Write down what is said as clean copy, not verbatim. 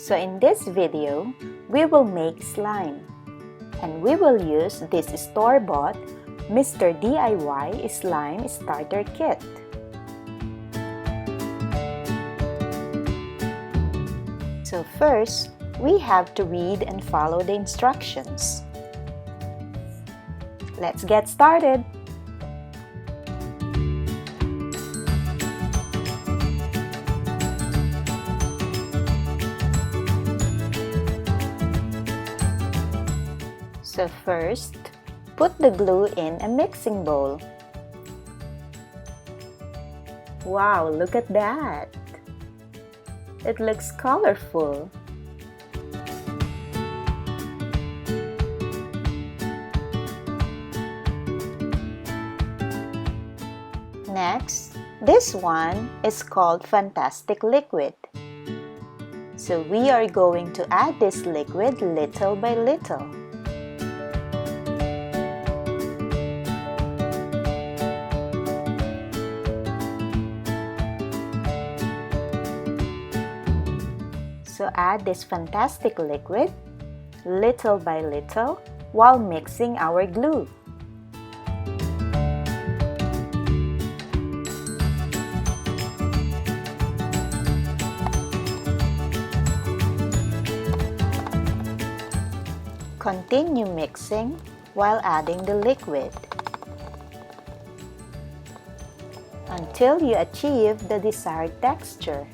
So in this video, we will make slime. And we will use this store-bought Mr. DIY Slime Starter Kit. So first, we have to read and follow the instructions. Let's get started! So first, put the glue in a mixing bowl. Wow, look at that! It looks colorful. Next, this one is called Fantastic Liquid. So we are going to add this liquid little by little. So add this fantastic liquid little by little while mixing our glue. Continue mixing while adding the liquid until you achieve the desired texture.